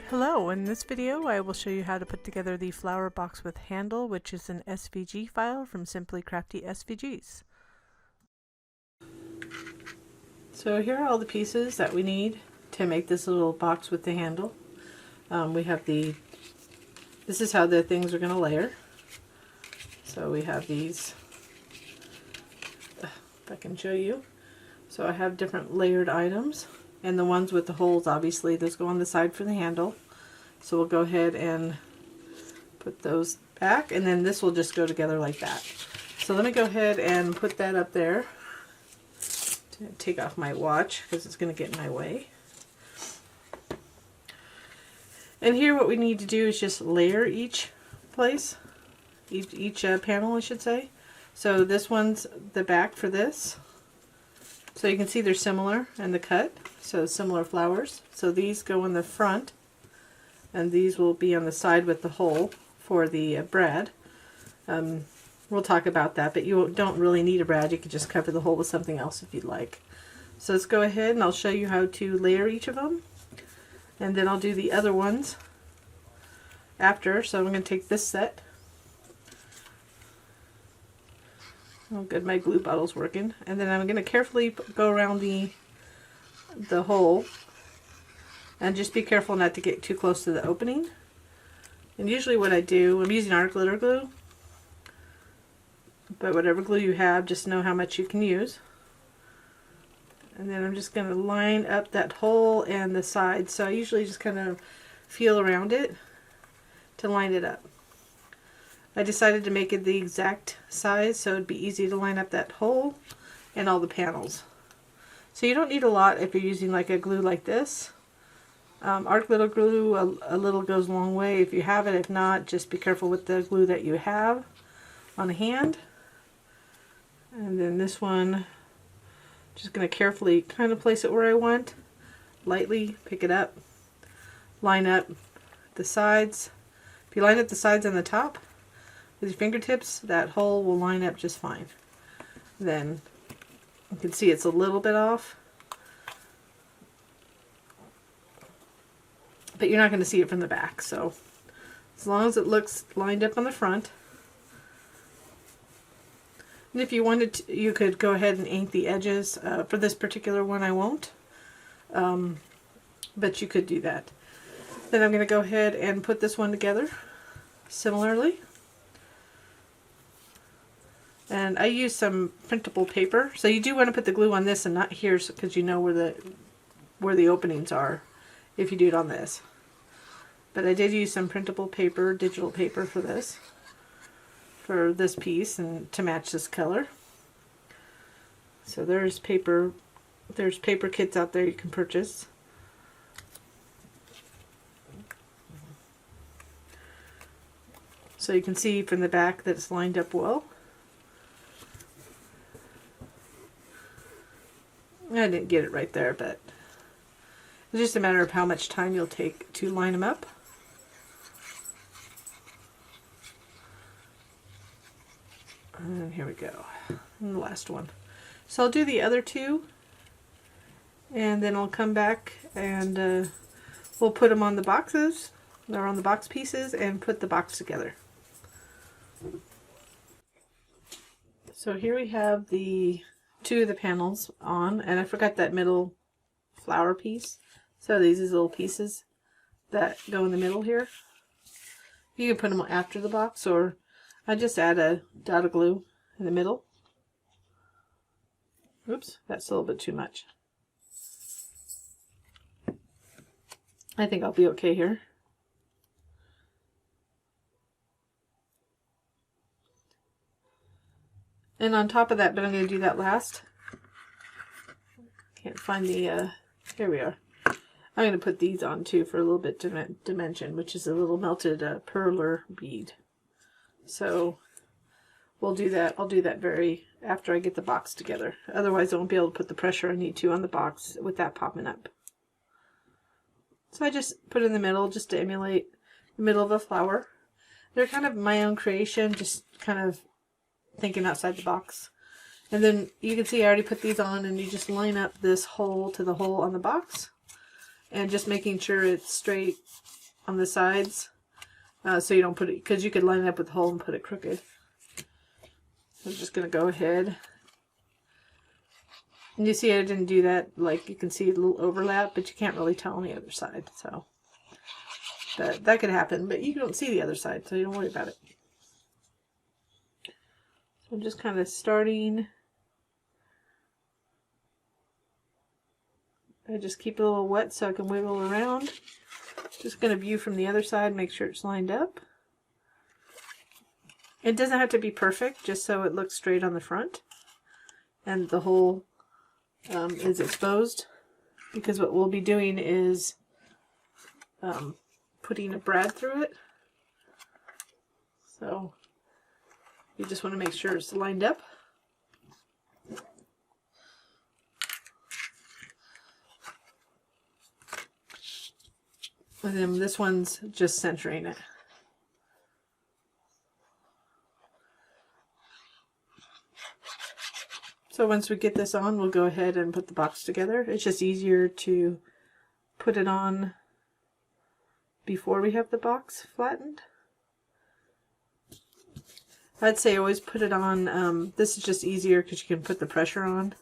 Hello, in this video I will show you how to put together the flower box with handle, which is an SVG file from Simply Crafty SVGs. So here are all the pieces that we need to make this little box with the handle. We have this is how the things are going to layer. So we have these, if I can show you. So I have different layered items. And the ones with the holes, obviously, those go on the side for the handle. So we'll go ahead and put those back, and then this will just go together like that. So let me go ahead and put that up there. Take off my watch because it's going to get in my way. And here what we need to do is just layer each place, each panel, I should say. So this one's the back for this. So you can see they're similar in the cut, so similar flowers. So these go in the front, and these will be on the side with the hole for the brad. We'll talk about that, but you don't really need a brad. You can just cover the hole with something else if you'd like. So let's go ahead and I'll show you how to layer each of them, and then I'll do the other ones after. So I'm going to take this set. Oh good, my glue bottle's working. And then I'm going to carefully go around the hole, and just be careful not to get too close to the opening. And usually what I do, I'm using art glitter glue, but whatever glue you have, just know how much you can use. And then I'm just going to line up that hole and the sides. So I usually just kind of feel around it to line it up. I decided to make it the exact size so it'd be easy to line up that hole and all the panels. So you don't need a lot if you're using like a glue like this. Art glitter glue, a little goes a long way if you have it. If not, just be careful with the glue that you have on hand. And then this one, just going to carefully kind of place it where I want. Lightly pick it up, line up the sides. If you line up the sides and the top with your fingertips, that hole will line up just fine. Then you can see it's a little bit off, but you're not going to see it from the back. So as long as it looks lined up on the front. And if you wanted to, you could go ahead and ink the edges. For this particular one I won't, but you could do that. Then I'm going to go ahead and put this one together similarly. And I use some printable paper. So you do want to put the glue on this and not here, because you know where the openings are if you do it on this. But I did use some printable paper, digital paper for this piece, and to match this color. So there's paper kits out there you can purchase. So you can see from the back that it's lined up well. I didn't get it right there, but it's just a matter of how much time you'll take to line them up. And here we go, and the last one. So I'll do the other two, and then I'll come back and we'll put them on the boxes, or on the box pieces, and put the box together. So here we have the two of the panels on, and I forgot that middle flower piece. So these are little pieces that go in the middle here. You can put them after the box, or I just add a dot of glue in the middle. Oops, that's a little bit too much. I think I'll be okay here. And on top of that, but I'm going to do that last. Can't find the, here we are. I'm going to put these on too for a little bit dimension, which is a little melted perler bead. So we'll do that. I'll do that after I get the box together. Otherwise I won't be able to put the pressure I need to on the box with that popping up. So I just put it in the middle just to emulate the middle of a flower. They're kind of my own creation, just kind of thinking outside the box. And then you can see I already put these on, and you just line up this hole to the hole on the box. and just making sure it's straight on the sides, so you don't put it, because you could line it up with the hole and put it crooked. I'm just going to go ahead. And you see I didn't do that, like you can see a little overlap, but you can't really tell on the other side. So that could happen, but you don't see the other side, so you don't worry about it. So I'm just kind of starting. I just keep it a little wet so I can wiggle around. Just going to view from the other side, make sure it's lined up. It doesn't have to be perfect, just so it looks straight on the front and the hole is exposed, because what we'll be doing is putting a brad through it. So you just want to make sure it's lined up. And then this one's just centering it. So once we get this on, we'll go ahead and put the box together. It's just easier to put it on before we have the box flattened. I'd say always put it on, this is just easier because you can put the pressure on.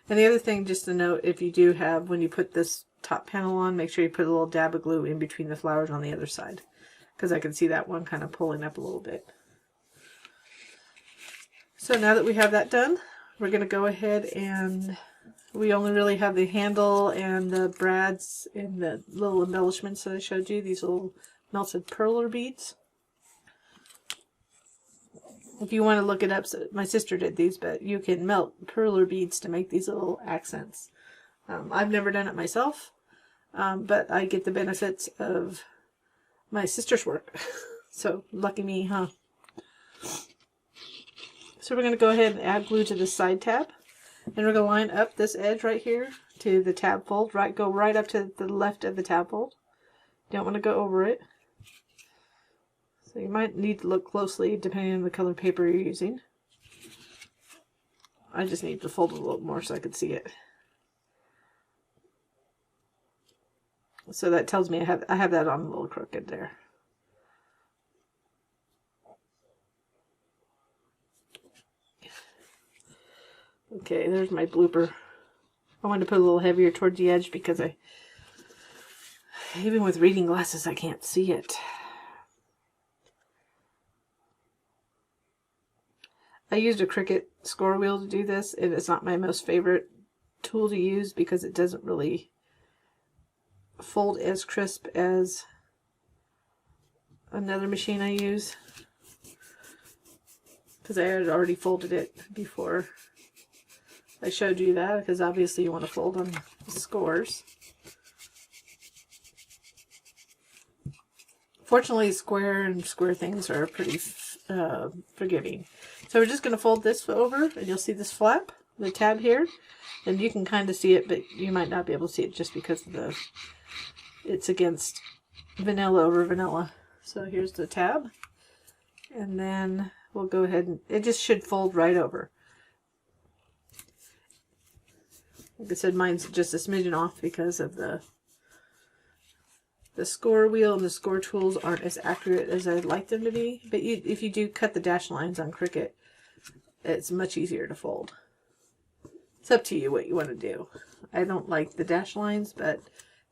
And the other thing just to note, if you do have, when you put this top panel on, make sure you put a little dab of glue in between the flowers on the other side, because I can see that one kind of pulling up a little bit. So now that we have that done, we're going to go ahead and we only really have the handle and the brads and the little embellishments that I showed you, these little melted perler beads. If you want to look it up, so my sister did these, but you can melt perler beads to make these little accents. I've never done it myself, but I get the benefits of my sister's work. So lucky me, huh? So we're going to go ahead and add glue to the side tab, and we're going to line up this edge right here to the tab fold, right? Go right up to the left of the tab fold. You don't want to go over it. So you might need to look closely depending on the color paper you're using. I just need to fold it a little more so I can see it. So that tells me I have that on a little crooked there. Okay, there's my blooper. I wanted to put a little heavier towards the edge because even with reading glasses, I can't see it. I used a Cricut score wheel to do this, and it's not my most favorite tool to use because it doesn't really fold as crisp as another machine I use, because I had already folded it before I showed you that, because obviously you want to fold on scores. Fortunately, square things are pretty forgiving. So we're just going to fold this over, and you'll see this flap, the tab here, and you can kind of see it, but you might not be able to see it just because of it's against vanilla over vanilla. So here's the tab, and then we'll go ahead and it just should fold right over. Like I said, mine's just a smidgen off because of the score wheel and the score tools aren't as accurate as I'd like them to be. But if you do cut the dash lines on Cricut, it's much easier to fold. It's up to you what you want to do. I don't like the dash lines, but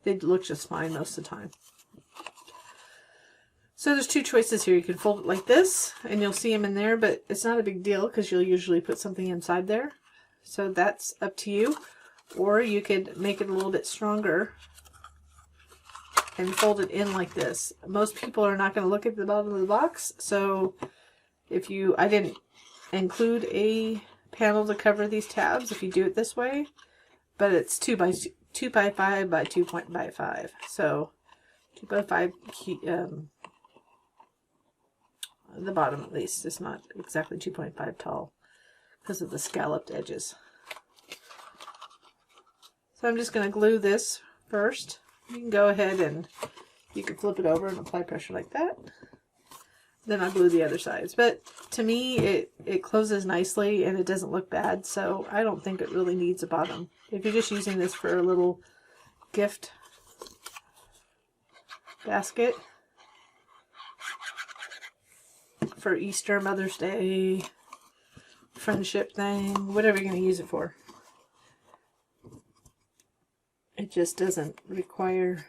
they look just fine most of the time. So there's two choices here. You can fold it like this, and you'll see them in there, but it's not a big deal because you'll usually put something inside there. So that's up to you. Or you could make it a little bit stronger and fold it in like this. Most people are not going to look at the bottom of the box, so I didn't include a panel to cover these tabs if you do it this way, but it's 2 by 5 by 2.5. So 2 by 5 the bottom at least. It's not exactly 2.5 tall because of the scalloped edges. So I'm just going to glue this first. You can go ahead and you can flip it over and apply pressure like that. then I'll glue the other sides. But to me, it closes nicely and it doesn't look bad, so I don't think it really needs a bottom. If you're just using this for a little gift basket for Easter, Mother's Day, friendship thing, whatever you're going to use it for. It just doesn't require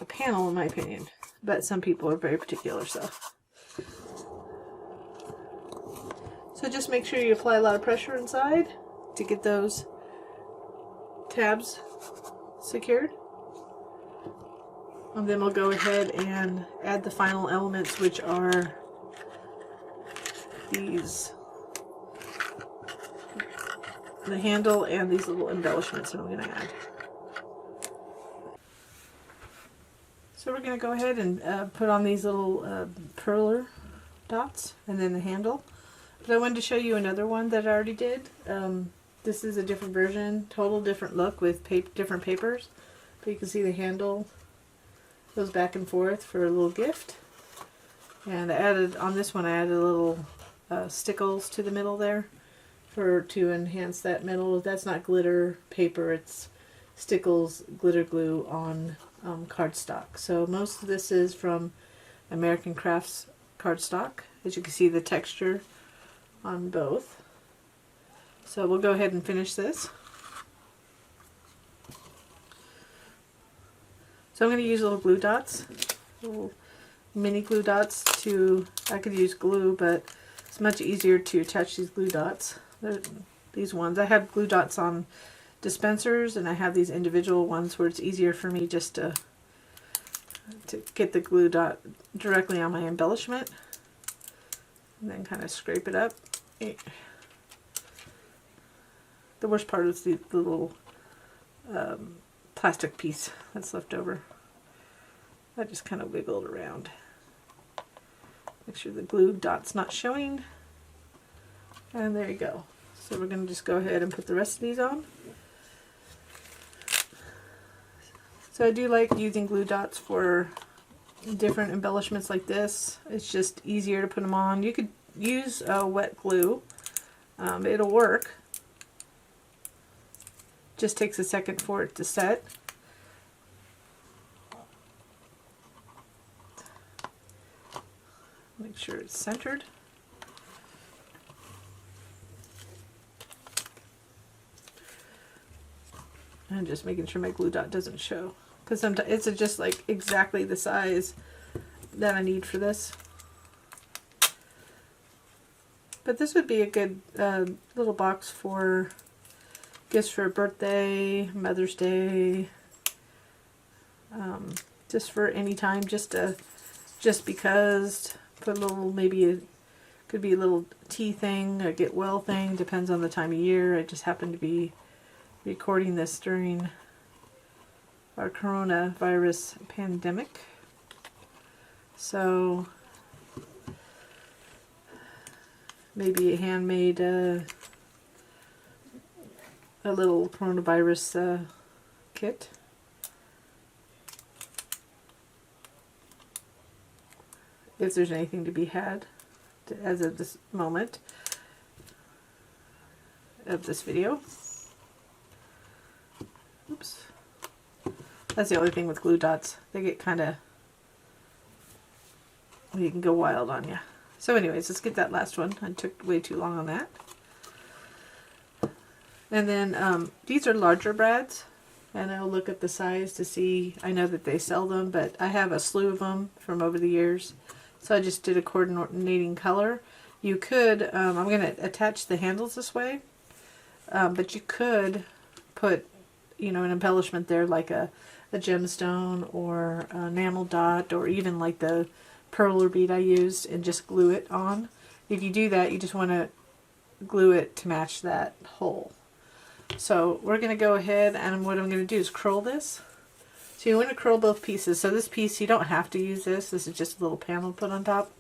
a panel, in my opinion. But some people are very particular, so. So just make sure you apply a lot of pressure inside to get those tabs secured. And then we'll go ahead and add the final elements, which are these, the handle and these little embellishments that I'm going to add. So we're going to go ahead and put on these little perler dots and then the handle. But I wanted to show you another one that I already did. This is a different version, total different look with different papers. But you can see the handle goes back and forth for a little gift. And I added, on this one, I added a little stickles to the middle there to enhance that middle. That's not glitter paper, it's stickles glitter glue on cardstock. So most of this is from American Crafts cardstock. As you can see, the texture on both. So we'll go ahead and finish this. So I'm going to use little glue dots, little mini glue dots I could use glue, but it's much easier to attach these glue dots. These ones, I have glue dots on dispensers, and I have these individual ones where it's easier for me just to get the glue dot directly on my embellishment, and then kind of scrape it up. The worst part is the little plastic piece that's left over. I just kind of wiggle it around. Make sure the glue dot's not showing. And there you go. So we're going to just go ahead and put the rest of these on. So I do like using glue dots for different embellishments like this. It's just easier to put them on. You could use wet glue. It'll work. Just takes a second for it to set. Make sure it's centered. And just making sure my glue dot doesn't show, because sometimes it's just like exactly the size that I need for this. But this would be a good little box for gifts for a birthday, Mother's Day, just for any time, just because. Put a little, maybe could be a little tea thing, a get well thing, depends on the time of year. I just happen to be recording this during our coronavirus pandemic. So maybe a handmade a little coronavirus kit. If there's anything to be had as of this moment of this video. Oops. That's the only thing with glue dots. They get kind of, you can go wild on you. So anyways, let's get that last one. I took way too long on that. And then these are larger brads. And I'll look at the size to see, I know that they sell them, but I have a slew of them from over the years. So I just did a coordinating color. You could, I'm going to attach the handles this way, but you could put, you know, an embellishment there like a gemstone or an enamel dot, or even like the perler bead I used, and just glue it on. If you do that, you just want to glue it to match that hole. So we're going to go ahead, and what I'm going to do is curl this. So you want to curl both pieces. So this piece, you don't have to use this. This is just a little panel put on top.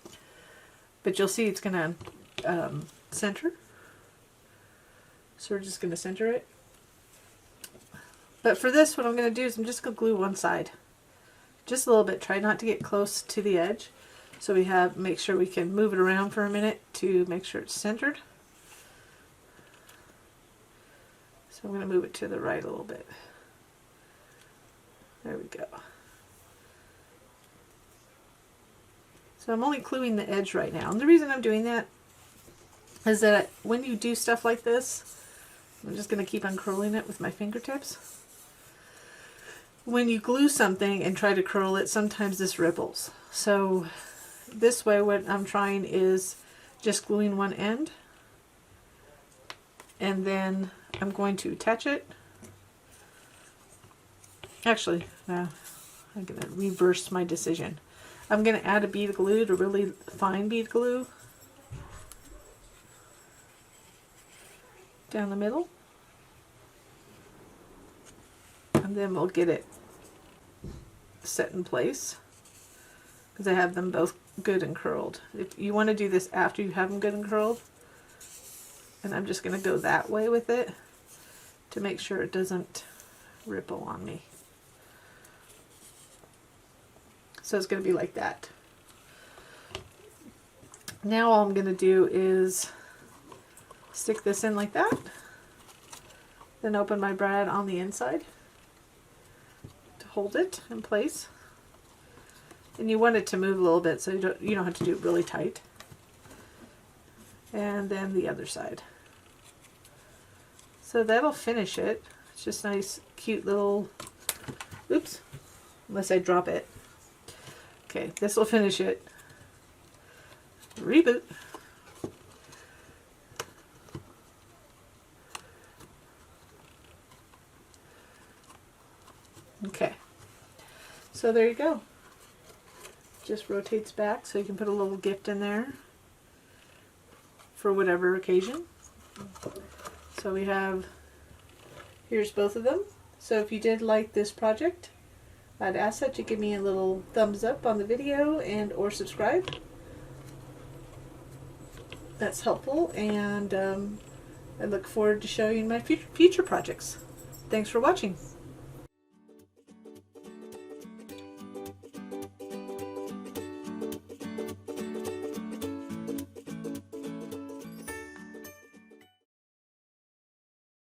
But you'll see it's going to center. So we're just going to center it. But for this, what I'm going to do is I'm just going to glue one side. just a little bit. Try not to get close to the edge. So we have, make sure we can move it around for a minute to make sure it's centered. So I'm going to move it to the right a little bit. There we go. So I'm only gluing the edge right now. And the reason I'm doing that is that when you do stuff like this, I'm just going to keep uncurling it with my fingertips. When you glue something and try to curl it, sometimes this ripples. So this way what I'm trying is just gluing one end, and then I'm going to attach it. Actually, I'm going to reverse my decision. I'm going to add a bead of glue, to really fine bead glue, down the middle, and then we'll get it set in place, because I have them both good and curled. If you want to do this after you have them good and curled, and I'm just going to go that way with it to make sure it doesn't ripple on me. So it's going to be like that. Now all I'm going to do is stick this in like that, then open my brad on the inside to hold it in place. And you want it to move a little bit, so you don't have to do it really tight. And then the other side. So that'll finish it. It's just nice, cute little, oops, unless I drop it. Okay, this will finish it. Reboot. Okay, so there you go. Just rotates back, so you can put a little gift in there for whatever occasion. So we have, here's both of them. So if you did like this project, I'd ask that you give me a little thumbs up on the video and or subscribe. That's helpful, and I look forward to showing my future projects. Thanks for watching.